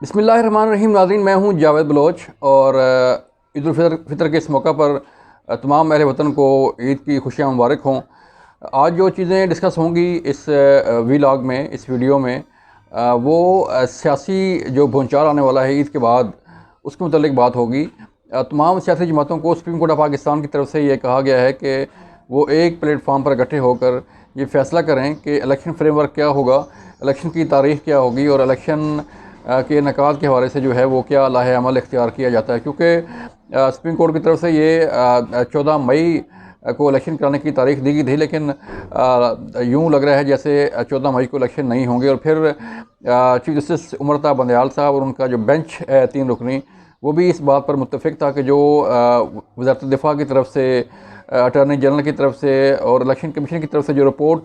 बिस्मिल्लाहिर्रहमानिर्रहीम। नाज़रीन, मैं हूं जावेद बलोच और ईद उल फितर के इस मौका पर तमाम अहले वतन को ईद की खुशियां मुबारक हों। आज जो चीज़ें डिस्कस होंगी इस वीलॉग में, इस वीडियो में, वो सियासी जो भूचाल आने वाला है ईद के बाद, उसके मुतल्लिक बात होगी। तमाम सियासी जमातों को सुप्रीम कोर्ट ऑफ पाकिस्तान की तरफ से ये कहा गया है कि वो एक प्लेटफार्म पर इकट्ठे होकर ये फ़ैसला करें कि इलेक्शन फ्रेमवर्क क्या होगा, इलेक्शन की तारीख़ क्या होगी और इलेक्शन के इनेकाद के हवाले से जो है वो क्या लाहे अमल इख्तियार किया जाता है। क्योंकि सुप्रीम कोर्ट की तरफ से ये 14 मई को इलेक्शन कराने की तारीख दी गई थी, लेकिन यूँ लग रहा है जैसे 14 मई को इलेक्शन नहीं होंगे। और फिर चीफ जस्टिस उमर बंदयाल साहब और उनका जो बेंच है 3 रुकनी, वो भी इस बात पर मुत्तफिक था कि जो वज़ारत दिफा की तरफ से, अटॉर्नी जनरल की तरफ से और इलेक्शन कमीशन की तरफ से जो रिपोर्ट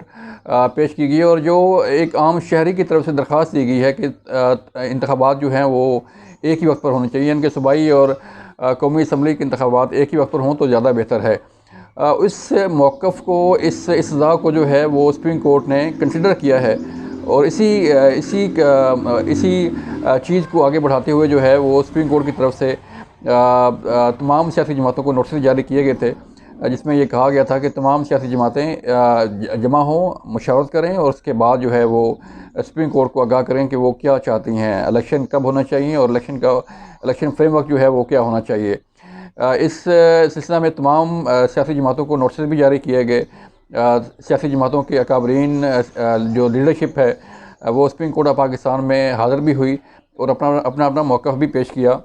पेश की गई और जो एक आम शहरी की तरफ से दरख्वास्त दी गई है कि इंतखाबात जो हैं वो एक ही वक्त पर होने चाहिए, इनके सूबाई और कौमी असम्बली के इंतखाबात एक ही वक्त पर हों तो ज़्यादा बेहतर है। इस मौक़िफ़ को, इस सज़ा को जो है वो सुप्रीम कोर्ट ने कंसिडर किया है और इसी चीज़ को आगे बढ़ाते हुए जो है वो सुप्रीम कोर्ट की तरफ से तमाम सियासी जमातों को नोटिस जारी किए गए थे, जिसमें ये कहा गया था कि तमाम सियासी जमातें जमा हों, मशावरत करें और उसके बाद जो है वो सुप्रीम कोर्ट को आगाह करें कि वो क्या चाहती हैं, इलेक्शन कब होना चाहिए और इलेक्शन फ्रेमवर्क जो है वो क्या होना चाहिए। इस सिलसिला में तमाम सियासी जमातों को नोटिस भी जारी किए गए। सियासी जमातों के अकाबरीन जो लीडरशिप है वो सुप्रीम कोर्ट ऑफ पाकिस्तान में हाज़िर भी हुई और अपना अपना अपना मौक़िफ़ भी पेश किया।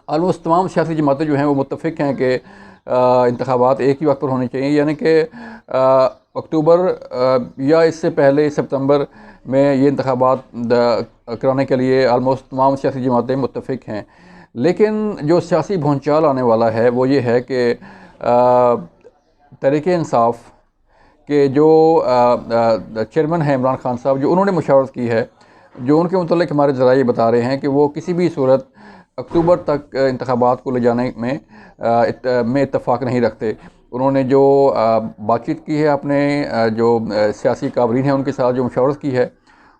ऑलमोस्ट तमाम सियासी जमातें जो हैं वो मुत्तफिक हैं कि इंतखाबात एक ही वक्त पर होने चाहिए, यानी कि अक्टूबर या इससे पहले सितंबर में ये इंतखाबात कराने के लिए ऑलमोस्ट तमाम सियासी जमातें मुत्तफिक हैं। लेकिन जो सियासी भूचाल आने वाला है वो ये है कि तहरीक इंसाफ के जो चेयरमैन हैं इमरान खान साहब, जो उन्होंने मुशावरत की है, जो उनके मुतल्लिक हमारे ज़राए बता रहे हैं कि वो किसी भी सूरत अक्टूबर तक इंतखाबात को ले जाने में इत्तफ़ाक़ नहीं रखते। उन्होंने जो बातचीत की है अपने जो सियासी काबरीन हैं उनके साथ जो मुशावरत की है,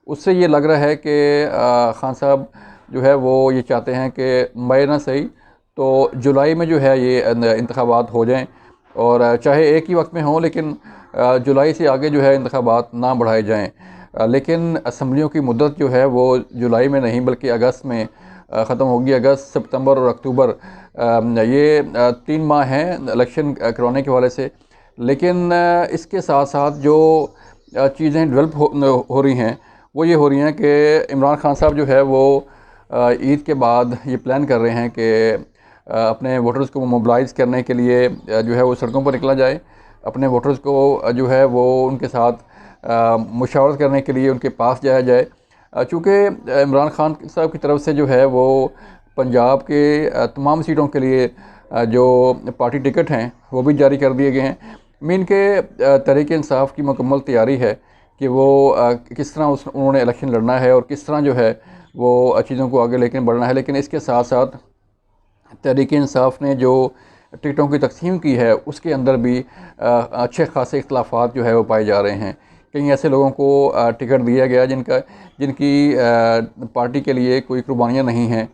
उससे ये लग रहा है कि खान साहब जो है वो ये चाहते हैं कि मई ना सही तो जुलाई में जो है ये इंतखाबात हो जाएं और चाहे एक ही वक्त में हों, लेकिन जुलाई से आगे जो है इंतखाबात ना बढ़ाए जाएं। लेकिन असम्बलियों की मुद्दत जो है वो जुलाई में नहीं बल्कि अगस्त में ख़त्म होगी। अगस्त, सितंबर और अक्टूबर, ये 3 माह हैं इलेक्शन करवाने के हवाले से। लेकिन इसके साथ साथ जो चीज़ें डेवलप हो रही हैं वो ये हो रही हैं कि इमरान खान साहब जो है वो ईद के बाद ये प्लान कर रहे हैं कि अपने वोटर्स को मोबिलाइज़ करने के लिए जो है वो सड़कों पर निकला जाए, अपने वोटर्स को जो है वो उनके साथ मुशावरत करने के लिए उनके पास जाया जाए। चूँकि इमरान खान साहब की तरफ से जो है वो पंजाब के तमाम सीटों के लिए जो पार्टी टिकट हैं वो भी जारी कर दिए गए हैं। मीन के तहरीक इंसाफ की मुकम्मल तैयारी है कि वो किस तरह उन्होंने इलेक्शन लड़ना है और किस तरह जो है वो चीज़ों को आगे लेकर बढ़ना है। लेकिन इसके साथ साथ तहरीक इंसाफ ने जो टिकटों की तकसीम की है उसके अंदर भी अच्छे खासे इख्तलाफात जो है वो पाए जा रहे हैं। कई ऐसे लोगों को टिकट दिया गया जिनकी पार्टी के लिए कोई कुर्बानियाँ नहीं हैं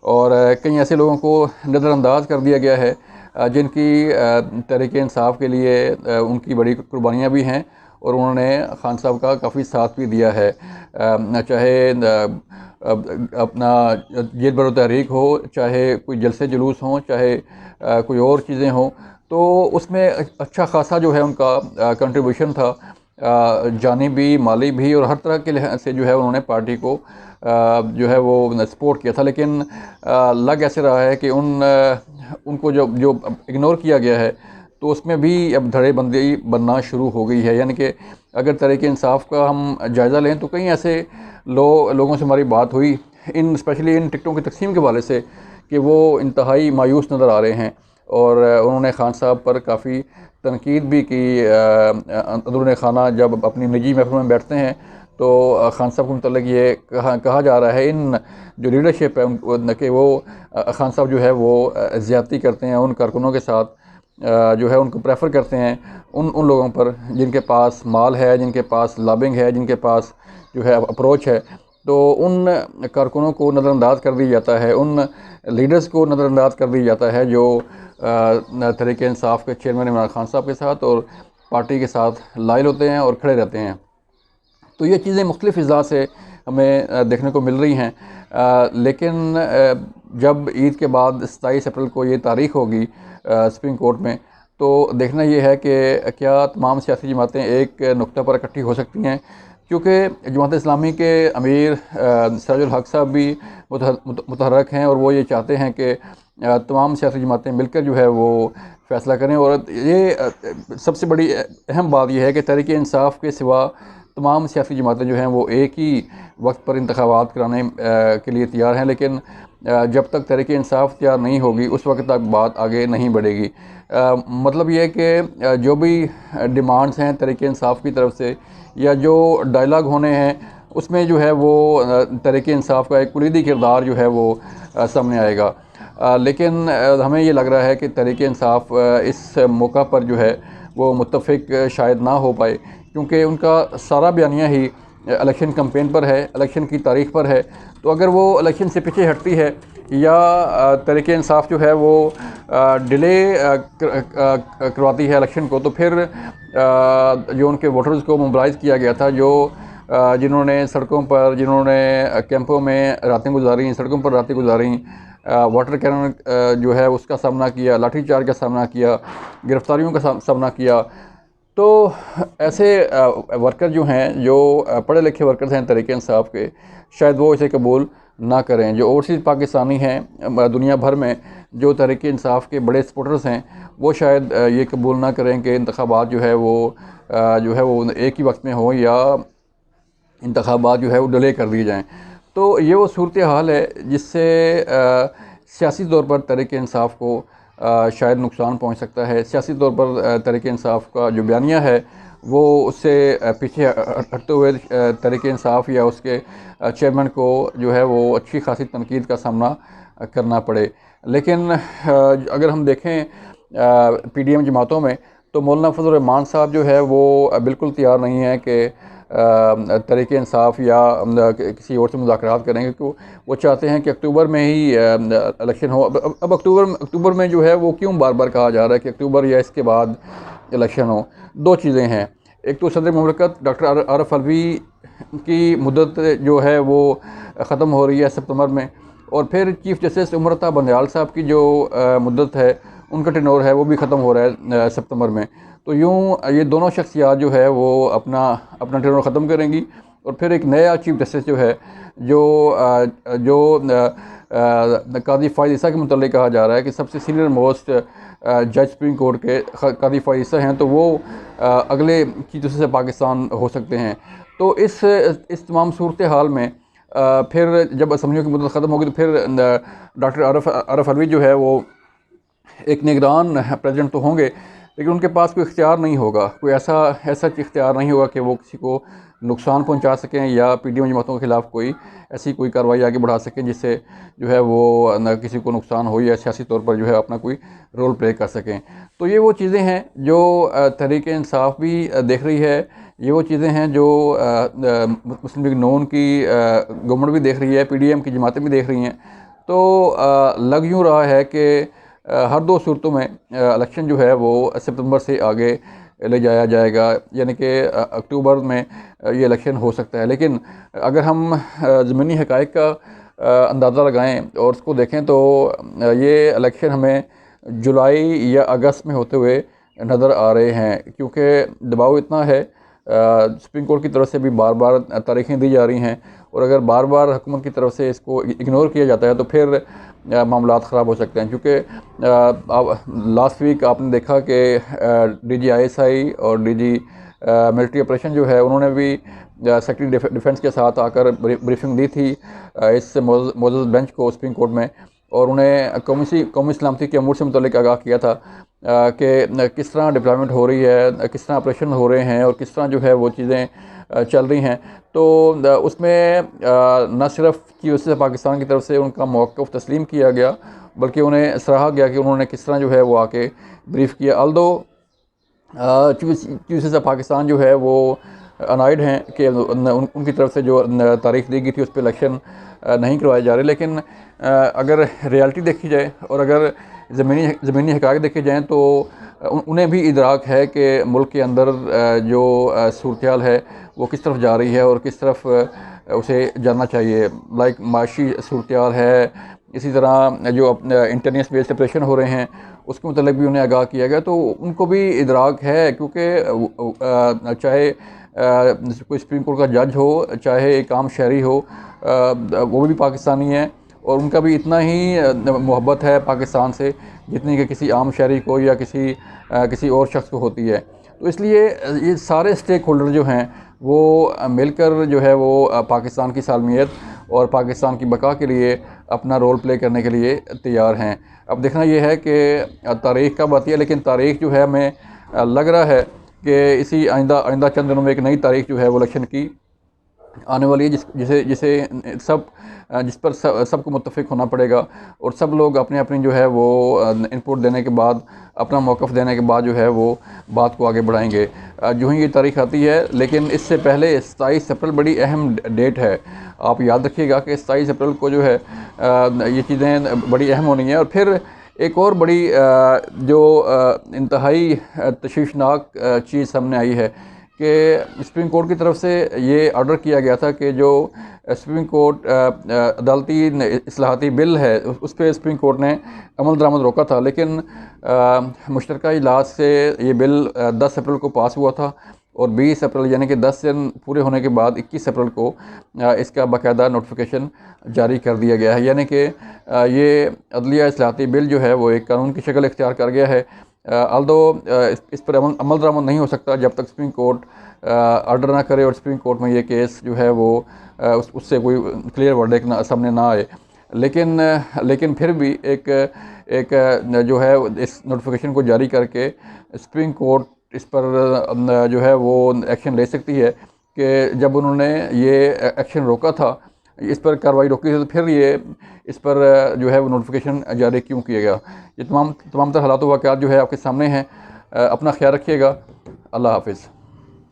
और कई ऐसे लोगों को नज़रअंदाज कर दिया गया है जिनकी तहरीक इंसाफ के लिए उनकी बड़ी कुर्बानियाँ भी हैं और उन्होंने खान साहब का काफ़ी साथ भी दिया है। चाहे अपना जेल बरो तहरीक हो, चाहे कोई जलसे जुलूस हों, चाहे कोई और चीज़ें हों, तो उसमें अच्छा खासा जो है उनका कंट्रीब्यूशन था, जानी भी, माली भी और हर तरह के लिहाज से जो है उन्होंने पार्टी को जो है वो सपोर्ट किया था। लेकिन लग ऐसे रहा है कि उनको जो इग्नोर किया गया है तो उसमें भी अब धड़ेबंदी बनना शुरू हो गई है। यानी कि अगर तहरीक इंसाफ का हम जायज़ा लें तो कई ऐसे लोगों से हमारी बात हुई, स्पेशली इन टिकटों की तकसीम के वाले से, कि वो इंतहाई मायूस नज़र आ रहे हैं और उन्होंने खान साहब पर काफ़ी तनकीद भी की। अंदरूनी खाना जब अपनी निजी महफिल में बैठते हैं तो खान साहब को मतलब ये कहा जा रहा है, इन जो लीडरशिप है कि वो खान साहब जो है वो ज़्यादती करते हैं उन कारकुनों के साथ, जो है उनको प्रेफर करते हैं उन लोगों पर जिनके पास माल है, जिनके पास लॉबिंग है, जिनके पास जो है अप्रोच है। तो उन कारकुनों को नज़रअंदाज कर दिया जाता है, उन लीडर्स को नज़रअंदाज कर दिया जाता है जो तहरीक-ए-इंसाफ के चेयरमैन इमरान खान साहब के साथ और पार्टी के साथ लायल होते हैं और खड़े रहते हैं। तो ये चीज़ें मुख्तलिफ़ अज़ा से हमें देखने को मिल रही हैं। लेकिन जब ईद के बाद 27 अप्रैल को ये तारीख़ होगी सुप्रीम कोर्ट में, तो देखना ये है कि क्या तमाम सियासी जमातें एक नुक्ता पर इकट्ठी हो सकती हैं, क्योंकि जमात इस्लामी के अमीर सिराजुल हक साहब भी मुतहर्रक हैं और वो ये चाहते हैं कि तमाम सियासी जमातें मिलकर जो है वो फ़ैसला करें। और ये सबसे बड़ी अहम बात यह है कि तहरीक-ए-इंसाफ के सिवा तमाम सियासी जमातें जो हैं वो एक ही वक्त पर इंतखाबात कराने के लिए तैयार हैं, लेकिन जब तक तहरीक-ए-इंसाफ तैयार नहीं होगी उस वक्त तक बात आगे नहीं बढ़ेगी। मतलब ये है कि जो भी डिमांड्स हैं तहरीक-ए-इंसाफ की तरफ से या जो डायलॉग होने हैं उसमें जो है वो तहरीक-ए-इंसाफ का एक कुलीदी किरदार जो है वो सामने आएगा। लेकिन हमें ये लग रहा है कि तहरीक-ए-इंसाफ इस मौका पर जो है वो मुत्तफ़िक शायद ना हो पाए, क्योंकि उनका सारा बयानिया ही इलेक्शन कैंपेन पर है, इलेक्शन की तारीख़ पर है। तो अगर वो इलेक्शन से पीछे हटती है या तहरीक-ए-इंसाफ जो है वो डिले करवाती है इलेक्शन को, तो फिर जो उनके वोटर्स को मोबिलाइज़ किया गया था, जो जिन्होंने सड़कों पर, जिन्होंने कैंपों में रातें गुजारी, सड़कों पर रातें गुजारी, वाटर कैनन जो है उसका सामना किया, लाठीचार्ज का सामना किया, गिरफ़्तारियों का सामना किया, तो ऐसे वर्कर जो हैं, जो पढ़े लिखे वर्कर्स हैं तहरीक-ए-इंसाफ के, शायद वो इसे कबूल ना करें। जो ओवरसीज़ पाकिस्तानी हैं दुनिया भर में, जो तहरीक-ए-इंसाफ के बड़े सपोर्टर्स हैं, वो शायद ये कबूल ना करें कि इंतखाबात जो है वो एक ही वक्त में हो या इंतखाबात जो है वो डिले कर दिए जाएँ। तो ये वो सूरत हाल है जिससे सियासी तौर पर तहरीक-ए-इंसाफ को शायद नुकसान पहुंच सकता है। सियासी तौर पर तहरीक-ए-इंसाफ का जो बयानिया है वो उससे पीछे हटते हुए तहरीक-ए-इंसाफ या उसके चेयरमैन को जो है वो अच्छी खासी तनकीद का सामना करना पड़े। लेकिन अगर हम देखें पीडीएम जमातों में, तो मौलाना फजल रहमान साहब जो है वो बिल्कुल तैयार नहीं है कि तहरीक-ए-इंसाफ या किसी और से मुज़ाकरात करेंगे, क्योंकि वो चाहते हैं कि अक्टूबर में ही इलेक्शन हो। अब अक्टूबर में जो है वो क्यों बार बार कहा जा रहा है कि अक्टूबर या इसके बाद इलेक्शन हो। दो चीज़ें हैं, एक तो सदर मुमलिकत डॉक्टर आरिफ अलवी की मुद्दत जो है वो ख़त्म हो रही है सितंबर में, और फिर चीफ़ जस्टिस उमर अता बंदयाल साहब की जो मुद्दत है, उनका टेन्योर है वो भी ख़त्म हो रहा है सितंबर में। तो यूँ ये दोनों शख्सियात जो है वो अपना टेन्योर ख़त्म करेंगी, और फिर एक नया चीफ़ जस्टिस जो है, जो कादी फ़ाइज़ ईसा के मुतालिक कहा जा रहा है कि सबसे सीनियर मोस्ट जज सुप्रीम कोर्ट के कादी फ़ाइज़ ईसा हैं, तो वो अगले चीफ़ जस्टिस से पाकिस्तान हो सकते हैं। तो इस तमाम सूरत हाल में फिर जब असम्बलियों की मुद्दत ख़त्म होगी, तो फिर डॉक्टर आरिफ अलवी जो है वो एक निगरान प्रेसिडेंट तो होंगे, लेकिन उनके पास कोई इख्तियार नहीं होगा, कोई ऐसा इख्तियार नहीं होगा कि वो किसी को नुकसान पहुंचा सकें या पीडीएम जमातों के ख़िलाफ़ कोई कार्रवाई आगे बढ़ा सकें जिससे जो है वो न किसी को नुकसान हो या सियासी तौर पर जो है अपना कोई रोल प्ले कर सकें। तो ये वो चीज़ें हैं जो तहरीक-ए-इंसाफ भी देख रही है, ये वो चीज़ें हैं जो मुस्लिम लीग नून की गवर्नमेंट भी देख रही है, पीडीएम की जमातें भी देख रही हैं। तो लग यूँ रहा है कि हर दो सूरतों में इलेक्शन जो है वो सितंबर से आगे ले जाया जाएगा, यानी कि अक्टूबर में ये इलेक्शन हो सकता है। लेकिन अगर हम ज़मीनी हक़ाइक़ का अंदाज़ा लगाएं और उसको देखें, तो ये इलेक्शन हमें जुलाई या अगस्त में होते हुए नज़र आ रहे हैं, क्योंकि दबाव इतना है, सुप्रीम कोर्ट की तरफ से भी बार बार तारीखें दी जा रही हैं, और अगर बार बार हुकूमत की तरफ से इसको इग्नोर किया जाता है तो फिर मामलात ख़राब हो सकते हैं। क्योंकि लास्ट वीक आपने देखा कि डीजी ISI और डीजी मिलिट्री ऑपरेशन जो है, उन्होंने भी सेक्रेटरी डिफेंस के साथ आकर ब्रीफिंग दी थी इस मोअज़्ज़ज़ बेंच को सुप्रीम कोर्ट में, और उन्हें कौमी सलामती के अमूर से मुतल्लिक़ आगाह किया था कि किस तरह डिप्लॉयमेंट हो रही है, किस तरह ऑपरेशन हो रहे हैं और किस तरह जो है वो चीज़ें चल रही हैं। तो उसमें न सिर्फ चीफ जस्टिस पाकिस्तान की तरफ से उनका मौक़िफ़ तस्लीम किया गया, बल्कि उन्हें सराहा गया कि उन्होंने किस तरह जो है वो आके ब्रीफ़ किया। अल्दो चीफ जस्टिस पाकिस्तान जो है वो अनाइड हैं कि उनकी तरफ से जो तारीख दी गई थी उस पर इलेक्शन नहीं करवाए जा रहे। लेकिन अगर रियलिटी देखी जाए और अगर ज़मीनी हक़ाइक़ देखे जाएँ तो उन्हें भी इदराक है कि मुल्क के अंदर जो सूरत-ए-हाल है वो किस तरफ जा रही है और किस तरफ उसे जाना चाहिए। लाइक माशी सूरत-ए-हाल है, इसी तरह जो इंटरनेट बेस्ड सेपरेशन हो रहे हैं उसके मतलब भी उन्हें आगाह किया गया। तो उनको भी इदराक है, क्योंकि चाहे कोई सुप्रीम कोर्ट का जज हो, चाहे एक आम शहरी हो, वो भी पाकिस्तानी है और उनका भी इतना ही मोहब्बत है पाकिस्तान से जितनी कि किसी आम शहरी को या किसी और शख्स को होती है। तो इसलिए ये सारे स्टेक होल्डर जो हैं वो मिलकर जो है वो पाकिस्तान की सालमियत और पाकिस्तान की बका के लिए अपना रोल प्ले करने के लिए तैयार हैं। अब देखना ये है कि तारीख़ कब आती है, लेकिन तारीख़ जो है हमें लग रहा है कि इसी आइंदा चंद दिनों में एक नई तारीख़ जो है वो इलेक्शन की आने वाली है, जिस पर सबको मुत्तफ़िक होना पड़ेगा और सब लोग अपनी अपनी जो है वो इनपुट देने के बाद, अपना मौक़िफ़ देने के बाद जो है वो बात को आगे बढ़ाएंगे जो ही ये तारीख़ आती है। लेकिन इससे पहले 27 अप्रैल बड़ी अहम डेट है। आप याद रखिएगा कि 27 अप्रैल को जो है ये चीज़ें बड़ी अहम होनी है। और फिर एक और बड़ी जो इंतहाई तशवीशनाक चीज़ सामने आई है कि सुप्रीम कोर्ट की तरफ से ये ऑर्डर किया गया था कि जो सुप्रीम कोर्ट अदालती इस्लाहाती बिल है उस पर सुप्रीम कोर्ट ने अमल दरामद रोका था। लेकिन मुश्तरका इजलास से ये बिल 10 अप्रैल को पास हुआ था और 20 अप्रैल यानी कि 10 दिन पूरे होने के बाद 21 अप्रैल को इसका बाकायदा नोटिफिकेशन जारी कर दिया गया है। यानी कि ये अदलिया इस्लाहाती बिल जो है वो एक कानून की शक्ल इख्तियार कर गया है। आल्दो इस पर अमल दरामद नहीं हो सकता जब तक सुप्रीम कोर्ट ऑर्डर ना करे और सुप्रीम कोर्ट में ये केस जो है वो उससे कोई क्लियर वर्डिक्ट सामने ना आए। लेकिन फिर भी एक जो है इस नोटिफिकेशन को जारी करके सुप्रीम कोर्ट इस पर जो है वो एक्शन ले सकती है कि जब उन्होंने ये एक्शन रोका था, इस पर कार्रवाई रोकी थी, तो फिर ये इस पर जो है वो नोटिफिकेशन जारी क्यों किया गया। ये तमाम तरह हालात वाक़यात जो है आपके सामने हैं। अपना ख्याल रखिएगा। अल्लाह हाफ़िज़।